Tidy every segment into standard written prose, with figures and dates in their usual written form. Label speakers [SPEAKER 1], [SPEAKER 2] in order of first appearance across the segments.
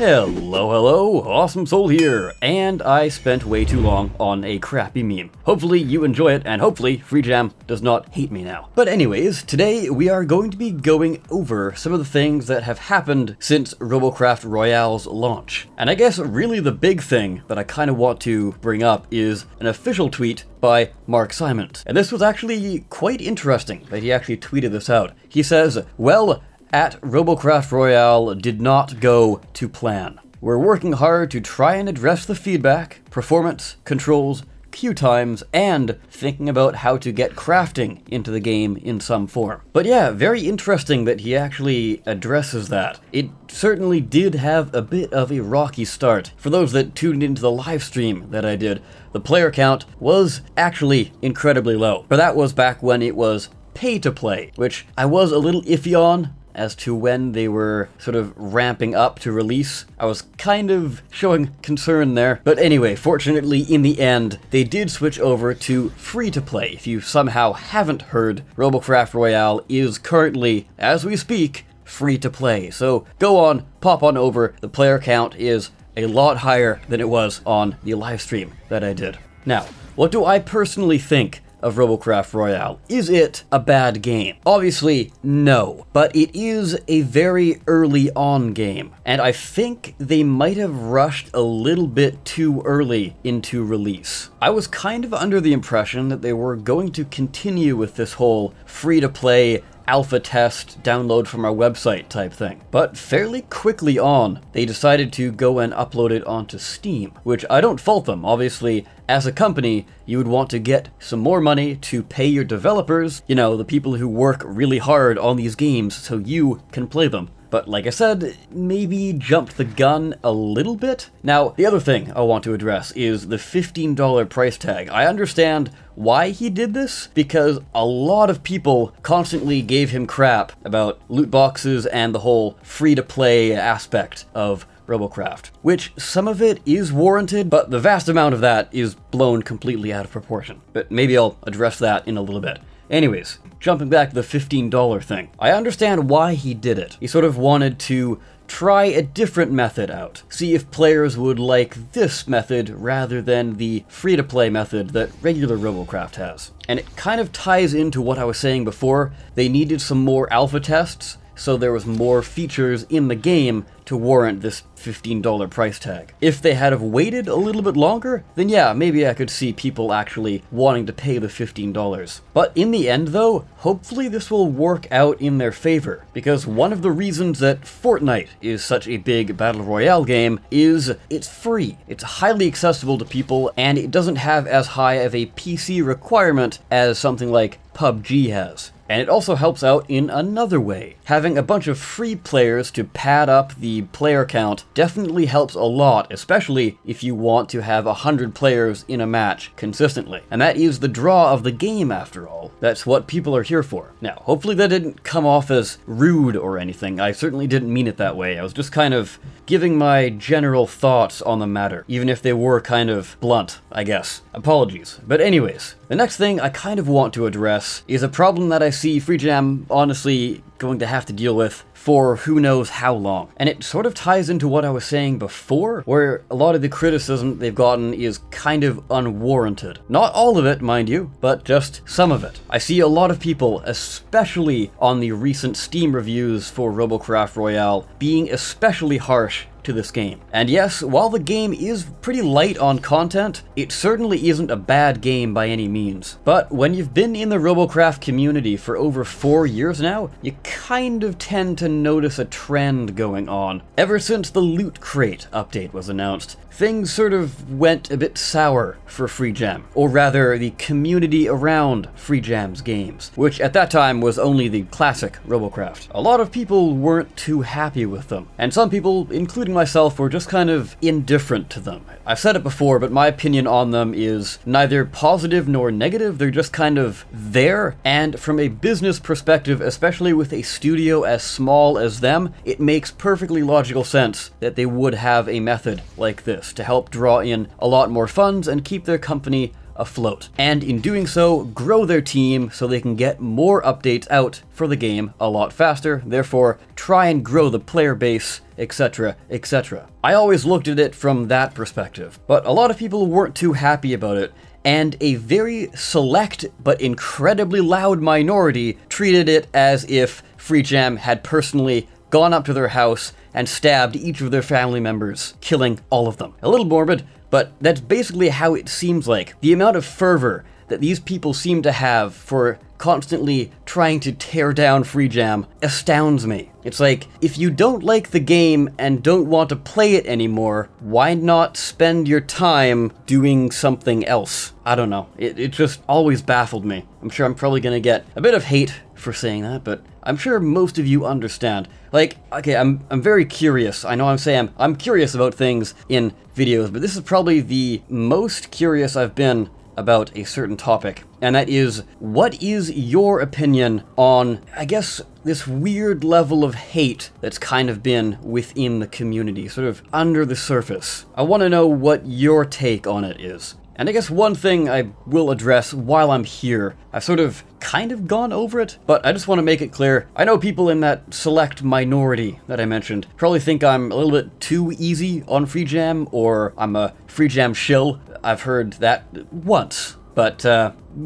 [SPEAKER 1] Hello, Awesome Soul here, and I spent way too long on a crappy meme. Hopefully you enjoy it, and hopefully FreeJam does not hate me now. But anyways, today we are going to be going over some of the things that have happened since Robocraft Royale's launch. And I guess really the big thing that I kind of want to bring up is an official tweet by Mark Simons. And this was actually quite interesting that he actually tweeted this out. He says, well, at Robocraft Royale did not go to plan. We're working hard to try and address the feedback, performance, controls, queue times, and thinking about how to get crafting into the game in some form. But yeah, very interesting that he actually addresses that. It certainly did have a bit of a rocky start. For those that tuned into the live stream that I did, the player count was actually incredibly low. But that was back when it was pay to play, which I was a little iffy on as to when they were sort of ramping up to release. I was kind of showing concern there. But anyway, fortunately in the end, they did switch over to free to play. If you somehow haven't heard, Robocraft Royale is currently, as we speak, free to play. So go on, pop on over. The player count is a lot higher than it was on the live stream that I did. Now, what do I personally think of Robocraft Royale? Is it a bad game? Obviously, no, but it is a very early on game, and I think they might have rushed a little bit too early into release. I was kind of under the impression that they were going to continue with this whole free-to-play alpha test, download from our website type thing. But fairly quickly on, they decided to go and upload it onto Steam, which I don't fault them. Obviously, as a company, you would want to get some more money to pay your developers, you know, the people who work really hard on these games so you can play them. But like I said, maybe jumped the gun a little bit. Now, the other thing I want to address is the $15 price tag. I understand why he did this, because a lot of people constantly gave him crap about loot boxes and the whole free-to-play aspect of Robocraft, which some of it is warranted, but the vast amount of that is blown completely out of proportion. But maybe I'll address that in a little bit. Anyways, jumping back to the $15 thing. I understand why he did it. He sort of wanted to try a different method out. See if players would like this method rather than the free-to-play method that regular Robocraft has. And it kind of ties into what I was saying before. They needed some more alpha tests, so there was more features in the game to warrant this $15 price tag. If they had have waited a little bit longer, then yeah, maybe I could see people actually wanting to pay the $15. But in the end though, hopefully this will work out in their favor, because one of the reasons that Fortnite is such a big Battle Royale game is it's free. It's highly accessible to people, and it doesn't have as high of a PC requirement as something like PUBG has. And it also helps out in another way. Having a bunch of free players to pad up the player count definitely helps a lot, especially if you want to have 100 players in a match consistently. And that is the draw of the game after all. That's what people are here for. Now, hopefully that didn't come off as rude or anything. I certainly didn't mean it that way. I was just kind of giving my general thoughts on the matter, even if they were kind of blunt, I guess. Apologies. But anyways, the next thing I kind of want to address is a problem that I see FreeJam honestly going to have to deal with for who knows how long. And it sort of ties into what I was saying before, where a lot of the criticism they've gotten is kind of unwarranted. Not all of it, mind you, but just some of it. I see a lot of people, especially on the recent Steam reviews for Robocraft Royale, being especially harsh to this game. And yes, while the game is pretty light on content, it certainly isn't a bad game by any means. But when you've been in the Robocraft community for over 4 years now, you kind of tend to notice a trend going on. Ever since the Loot Crate update was announced, things sort of went a bit sour for FreeJam, or rather the community around FreeJam's games, which at that time was only the classic Robocraft. A lot of people weren't too happy with them, and some people, including myself, were just kind of indifferent to them. I've said it before, but my opinion on them is neither positive nor negative. They're just kind of there, and from a business perspective, especially with a studio as small as them, it makes perfectly logical sense that they would have a method like this to help draw in a lot more funds and keep their company afloat, and in doing so, grow their team so they can get more updates out for the game a lot faster, therefore try and grow the player base, etc, etc. I always looked at it from that perspective, but a lot of people weren't too happy about it, and a very select but incredibly loud minority treated it as if Freejam had personally gone up to their house and stabbed each of their family members, killing all of them. A little morbid, but that's basically how it seems like. The amount of fervor that these people seem to have for constantly trying to tear down Freejam astounds me. It's like, if you don't like the game and don't want to play it anymore, why not spend your time doing something else? I don't know. It just always baffled me. I'm sure I'm probably gonna get a bit of hate for saying that, but I'm sure most of you understand. Like, okay, I'm very curious. I know I'm curious about things in videos, but this is probably the most curious I've been about a certain topic, and that is, what is your opinion on, I guess, this weird level of hate that's kind of been within the community, sort of under the surface? I want to know what your take on it is. And I guess one thing I will address while I'm here, I've sort of kind of gone over it, but I just want to make it clear. I know people in that select minority that I mentioned probably think I'm a little bit too easy on Freejam, or I'm a Freejam shill. I've heard that once, but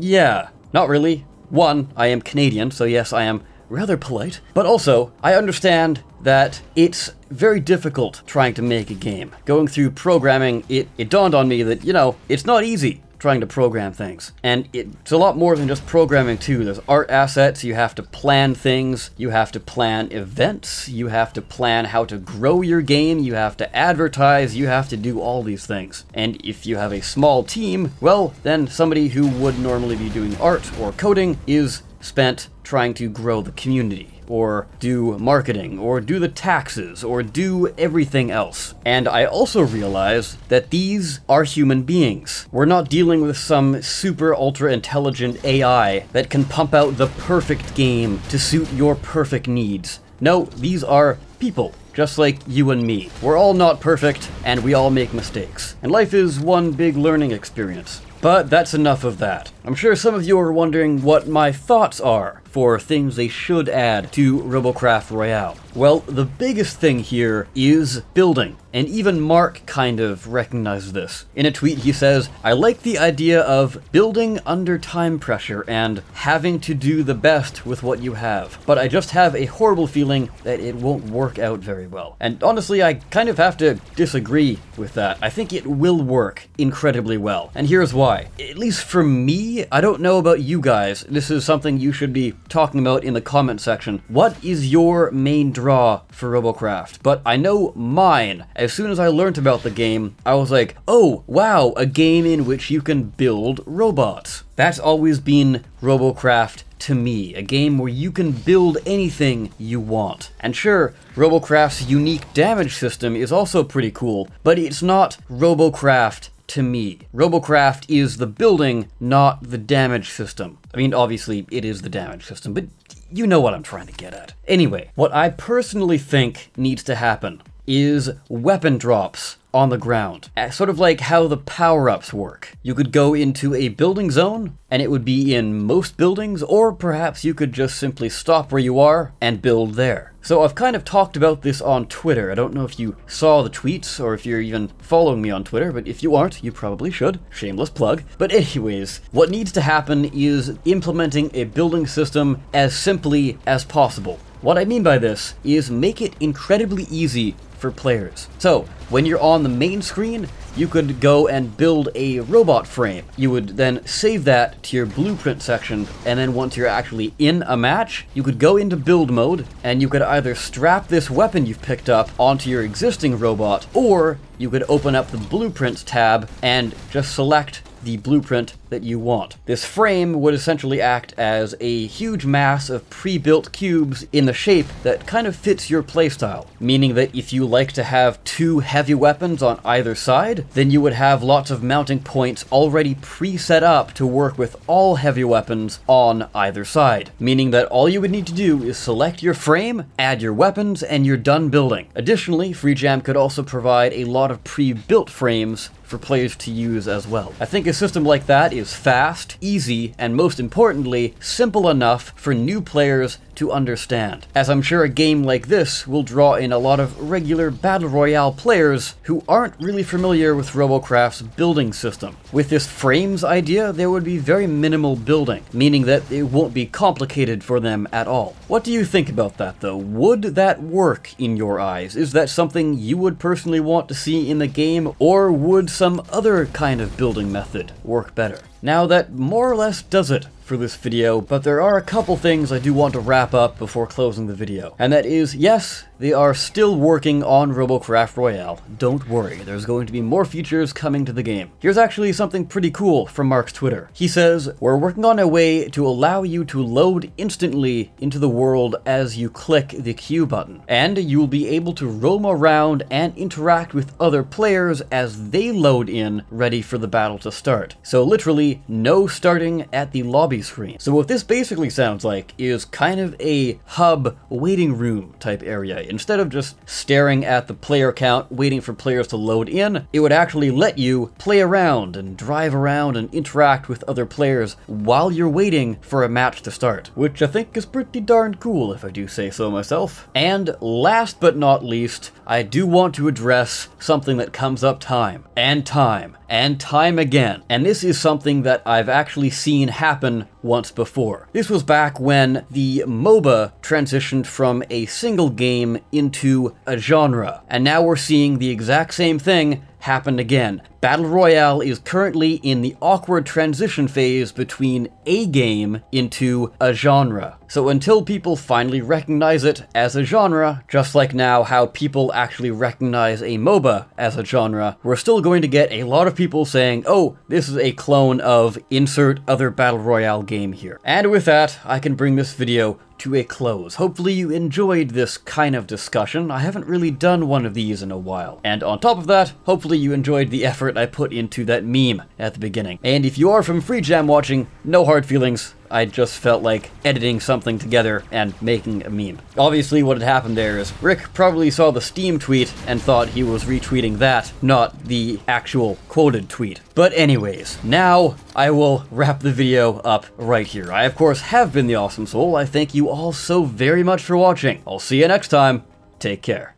[SPEAKER 1] yeah, not really. One, I am Canadian, so yes, I am rather polite, but also I understand that it's very difficult trying to make a game. Going through programming, it dawned on me that, you know, it's not easy trying to program things. And it's a lot more than just programming too. There's art assets, you have to plan things, you have to plan events, you have to plan how to grow your game, you have to advertise, you have to do all these things. And if you have a small team, well, then somebody who would normally be doing art or coding is spent trying to grow the community, or do marketing, or do the taxes, or do everything else. And I also realize that these are human beings. We're not dealing with some super ultra intelligent AI that can pump out the perfect game to suit your perfect needs. No, these are people, just like you and me. We're all not perfect, and we all make mistakes. And life is one big learning experience. But that's enough of that. I'm sure some of you are wondering what my thoughts are for things they should add to Robocraft Royale. Well, the biggest thing here is building, and even Mark kind of recognizes this. In a tweet he says, "I like the idea of building under time pressure and having to do the best with what you have, but I just have a horrible feeling that it won't work out very well." And honestly, I kind of have to disagree with that. I think it will work incredibly well, and here's why. At least for me, I don't know about you guys, this is something you should be talking about in the comment section. What is your main draw for Robocraft? But I know mine. As soon as I learned about the game, I was like, oh wow, a game in which you can build robots. That's always been Robocraft to me, a game where you can build anything you want. And sure, Robocraft's unique damage system is also pretty cool, but it's not Robocraft to me. Robocraft is the building, not the damage system. I mean, obviously, it is the damage system, but you know what I'm trying to get at. Anyway, what I personally think needs to happen is weapon drops on the ground. Sort of like how the power-ups work. You could go into a building zone, and it would be in most buildings, or perhaps you could just simply stop where you are and build there. So I've kind of talked about this on Twitter. I don't know if you saw the tweets, or if you're even following me on Twitter, but if you aren't, you probably should. Shameless plug. But anyways, what needs to happen is implementing a building system as simply as possible. What I mean by this is make it incredibly easy for players. So, when you're on the main screen, you could go and build a robot frame. You would then save that to your blueprint section, and then once you're actually in a match, you could go into build mode, and you could either strap this weapon you've picked up onto your existing robot, or you could open up the blueprints tab and just select the blueprint that you want. This frame would essentially act as a huge mass of pre-built cubes in the shape that kind of fits your playstyle, meaning that if you like to have two heavy weapons on either side, then you would have lots of mounting points already pre-set up to work with all heavy weapons on either side, meaning that all you would need to do is select your frame, add your weapons, and you're done building. Additionally, Freejam could also provide a lot of pre-built frames for players to use as well. I think a system like that is fast, easy, and most importantly, simple enough for new players to understand, as I'm sure a game like this will draw in a lot of regular Battle Royale players who aren't really familiar with Robocraft's building system. With this frames idea, there would be very minimal building, meaning that it won't be complicated for them at all. What do you think about that though? Would that work in your eyes? Is that something you would personally want to see in the game, or would some other kind of building method work better? Now that more or less does it for this video, but there are a couple things I do want to wrap up before closing the video. And that is, yes, they are still working on Robocraft Royale. Don't worry, there's going to be more features coming to the game. Here's actually something pretty cool from Mark's Twitter. He says, "We're working on a way to allow you to load instantly into the world as you click the Q button, and you will be able to roam around and interact with other players as they load in, ready for the battle to start. So literally, no starting at the lobby screen." So what this basically sounds like is kind of a hub waiting room type area. Instead of just staring at the player count, waiting for players to load in, it would actually let you play around and drive around and interact with other players while you're waiting for a match to start, which I think is pretty darn cool if I do say so myself. And last but not least, I do want to address something that comes up time and time again. And this is something that I've actually seen happen once before. This was back when the MOBA transitioned from a single game into a genre. And now we're seeing the exact same thing happen again. Battle Royale is currently in the awkward transition phase between a game into a genre. So until people finally recognize it as a genre, just like now how people actually recognize a MOBA as a genre, we're still going to get a lot of people saying, "Oh, this is a clone of insert other Battle Royale game here." And with that, I can bring this video to a close. Hopefully you enjoyed this kind of discussion. I haven't really done one of these in a while. And on top of that, hopefully you enjoyed the effort I put into that meme at the beginning. And if you are from FreeJam watching, no hard feelings. I just felt like editing something together and making a meme. Obviously what had happened there is Rick probably saw the Steam tweet and thought he was retweeting that, not the actual quoted tweet. But anyways, now I will wrap the video up right here. I of course have been the Awesome Soul. I thank you all so very much for watching. I'll see you next time. Take care.